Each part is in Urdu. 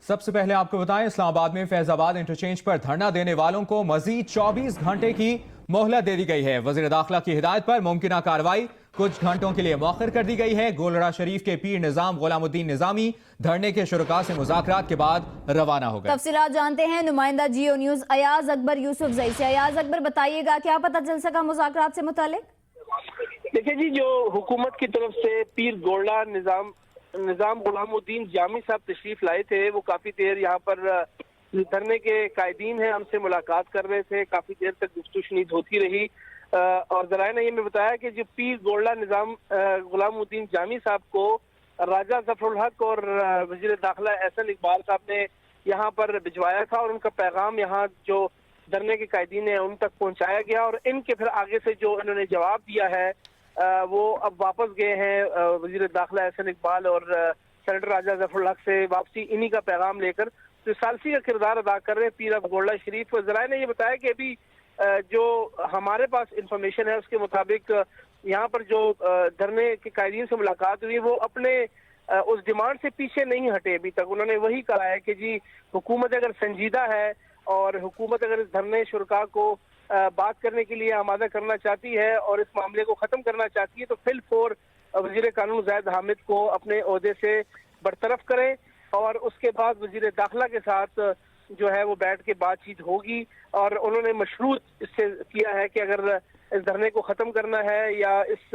سب سے پہلے آپ کو بتائیں، اسلام آباد میں فیض آباد انٹرچینج پر دھرنا دینے والوں کو مزید 24 گھنٹے کی مہلت دے دی گئی ہے۔ وزیر داخلہ کی ہدایت پر ممکنہ کارروائی کچھ گھنٹوں کے لیے مؤخر کر دی گئی ہے۔ گولڑہ شریف کے پیر نظام غلام الدین نظامی دھرنے کے شرکاء سے مذاکرات کے بعد روانہ ہو گئے۔ تفصیلات جانتے ہیں نمائندہ جیو نیوز ایاز اکبر یوسف زئی سے۔ ایاز اکبر، بتائیے گا کیا پتہ چل سکا مذاکرات سے متعلق؟ دیکھیں جی، جو حکومت کی طرف سے پیر گولڑہ نظام غلام الدین جامی صاحب تشریف لائے تھے، وہ کافی دیر یہاں پر دھرنے کے قائدین ہیں ہم سے ملاقات کر رہے تھے، کافی دیر تک گفتگو شنید ہوتی رہی، اور ذرائع نے یہ میں بتایا کہ جو پیر گولڑہ نظام غلام الدین جامی صاحب کو راجہ ظفر الحق اور وزیر داخلہ احسن اقبال صاحب نے یہاں پر بھجوایا تھا، اور ان کا پیغام یہاں جو دھرنے کے قائدین ہیں ان تک پہنچایا گیا، اور ان کے پھر آگے سے جو انہوں نے جواب دیا ہے وہ اب واپس گئے ہیں وزیر داخلہ احسن اقبال اور سینیٹر راجہ ظفر الحق سے واپسی انہی کا پیغام لے کر ثالثی کا کردار ادا کر رہے ہیں پیر گولڑہ شریف۔ ذرائع نے یہ بتایا کہ ابھی جو ہمارے پاس انفارمیشن ہے اس کے مطابق یہاں پر جو دھرنے کے قائدین سے ملاقات ہوئی وہ اپنے اس ڈیمانڈ سے پیچھے نہیں ہٹے ابھی تک۔ انہوں نے وہی کہا ہے کہ جی حکومت اگر سنجیدہ ہے اور حکومت اگر اس دھرنے شرکاء کو بات کرنے کے لیے آمادہ کرنا چاہتی ہے اور اس معاملے کو ختم کرنا چاہتی ہے تو فی الفور وزیر قانون زاہد حامد کو اپنے عہدے سے برطرف کریں، اور اس کے بعد وزیر داخلہ کے ساتھ جو ہے وہ بیٹھ کے بات چیت ہوگی، اور انہوں نے مشروط اس سے کیا ہے کہ اگر اس دھرنے کو ختم کرنا ہے یا اس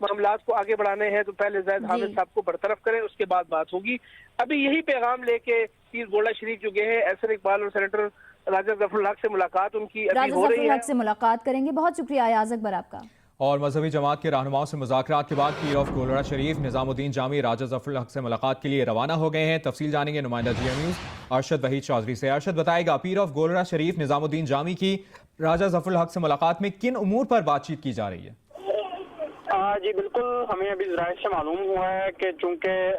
معاملات کو آگے بڑھانے ہیں تو پہلے زاہد حامد صاحب کو برطرف کریں، اس کے بعد بات ہوگی۔ ابھی یہی پیغام لے کے پیر گولڑہ شریف جو گئے ہیں احسن اقبال اور سینیٹر راجہ ظفر الحق سے ملاقات ان کی ابھی ہو رہی ہے۔ راجہ ظفر الحق سے ملاقات کریں گے۔ بہت شکریہ ایاز اکبر آپ کا۔ اور مذہبی جماعت کے رہنماؤں سے مذاکرات کے بعد پیر آف گولڑہ شریف نظام الدین جامی راجہ ظفر الحق سے ملاقات کے لیے روانہ ہو گئے ہیں۔ تفصیل جانیں گے نمائندہ جیو نیوز ارشد وحید چودھری سے۔ ارشد، بتائے گا پیر آف گولڑہ شریف نظام الدین جامی کی راجہ ظفر الحق سے ملاقات میں کن امور پر بات چیت کی جا رہی ہے؟ جی بالکل، ہمیں ابھی ذرائع سے معلوم ہوا ہے کہ چونکہ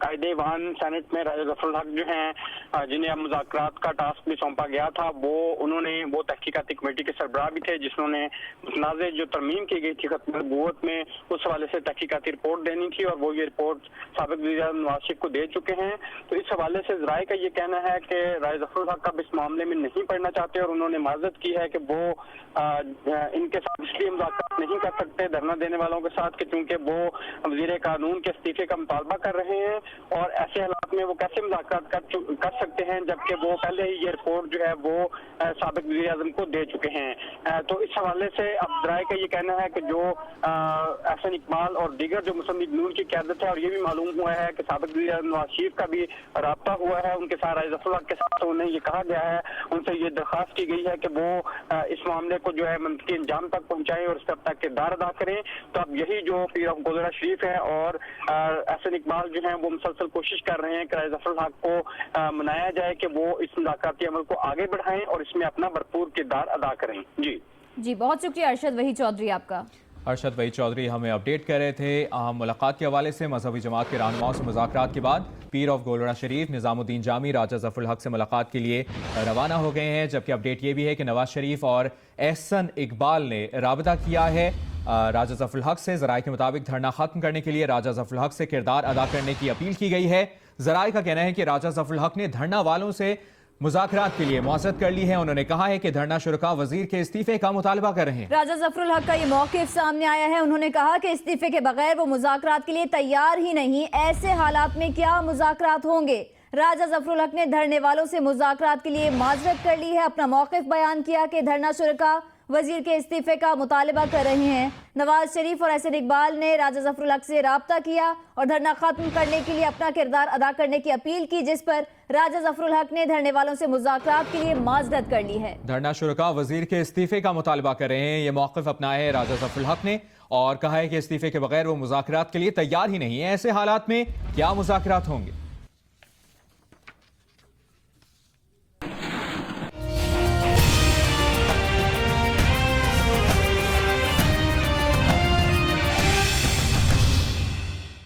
قائد ایوان سینٹ میں راجہ ظفر الحق جو ہیں جنہیں اب مذاکرات کا ٹاسک بھی سونپا گیا تھا، وہ تحقیقاتی کمیٹی کے سربراہ بھی تھے جس نے متنازع جو ترمیم کی گئی تھی ختم نبوت میں اس حوالے سے تحقیقاتی رپورٹ دینی تھی، اور وہ یہ رپورٹ سابق وزیر اعظم نواز شریف کو دے چکے ہیں۔ تو اس حوالے سے ذرائع کا یہ کہنا ہے کہ راجہ ظفر الحق اب اس معاملے میں نہیں پڑھنا چاہتے، اور انہوں نے معذرت کی ہے کہ وہ ان کے ساتھ اس لیے مذاکرات نہیں کر سکتے دھرنا دینے والوں کے ساتھ کہ چونکہ وہ وزیر قانون کے استعفے کا مطالبہ کر رہے ہیں، اور ایسے حالات میں وہ کیسے مذاکرات کر سکتے ہیں جبکہ وہ پہلے ہی یہ رپورٹ جو ہے وہ سابق وزیر اعظم کو دے چکے ہیں۔ تو اس حوالے سے اب ذرائع کا یہ کہنا ہے کہ جو احسن اقبال اور دیگر جو مسلم نون کی قیادت ہے، اور یہ بھی معلوم ہوا ہے کہ سابق وزیر اعظم نواز شریف کا بھی رابطہ ہوا ہے ان کے ساتھ راجہ ظفر الحق کے ساتھ، تو انہیں یہ کہا گیا ہے، ان سے یہ درخواست کی گئی ہے کہ وہ اس معاملے کو جو ہے منطقی انجام تک پہنچائیں اور اس پر اپنا کردار ادا کریں۔ تو اب یہی جو پیر آف گولڑہ شریف ہے اور احسن اقبال جو ہیں وہ مسلسل کوشش کر رہے ہیں کہ راجہ ظفر الحق کو منایا جائے کہ وہ اس مذاکراتی عمل کو آگے بڑھائیں اور اس میں اپنا بھرپور کردار ادا کریں۔ جی بہت شکریہ ارشد وحید چودھری آپ کا۔ ارشد وحید چودھری ہمیں اپڈیٹ کر رہے تھے۔ اہم ملاقات کے حوالے سے مذہبی جماعت کے رہنماؤں سے مذاکرات کے بعد پیر آف گولڑہ شریف نظام الدین جامی راجہ ظفر الحق سے ملاقات کے لیے روانہ ہو گئے ہیں، جبکہ اپڈیٹ یہ بھی ہے کہ نواز شریف اور احسن اقبال نے رابطہ کیا ہے راجہ ظفر الحق سے۔ ذرائع کے مطابق دھرنا ختم کرنے کے لیے راجہ ظفر الحق سے کردار ادا کرنے کی اپیل کی گئی ہے۔ ذرائع کا کہنا ہے کہ راجہ ظفر الحق نے دھرنا والوں سے مذاکرات کے لیے معذرت کر لی ہے۔ انہوں نے کہا ہے کہ دھرنا شرکاء وزیر کے استعفے کا مطالبہ کر رہے ہیں۔ راجہ ظفر الحق کا یہ موقف سامنے آیا ہے۔ انہوں نے کہا کہ استعفے کے بغیر وہ مذاکرات کے لیے تیار ہی نہیں، ایسے حالات میں کیا مذاکرات ہوں گے۔ راجہ ظفر الحق نے دھرنے والوں سے مذاکرات کے لیے معذرت کر لی ہے، اپنا موقف بیان کیا کہ دھرنا شرکاء وزیر کے استعفے کا مطالبہ کر رہے ہیں۔ نواز شریف اور احسن اقبال نے راجہ ظفر الحق سے رابطہ کیا اور دھرنا ختم کرنے کے لیے اپنا کردار ادا کرنے کی اپیل کی، جس پر راجہ ظفر الحق نے دھرنے والوں سے مذاکرات کے لیے معذرت کر لی ہے۔ دھرنا شرکاء وزیر کے استعفے کا مطالبہ کر رہے ہیں، یہ موقف اپنایا ہے راجہ ظفر الحق نے، اور کہا ہے کہ استعفے کے بغیر وہ مذاکرات کے لیے تیار ہی نہیں ہے، ایسے حالات میں کیا مذاکرات ہوں گے۔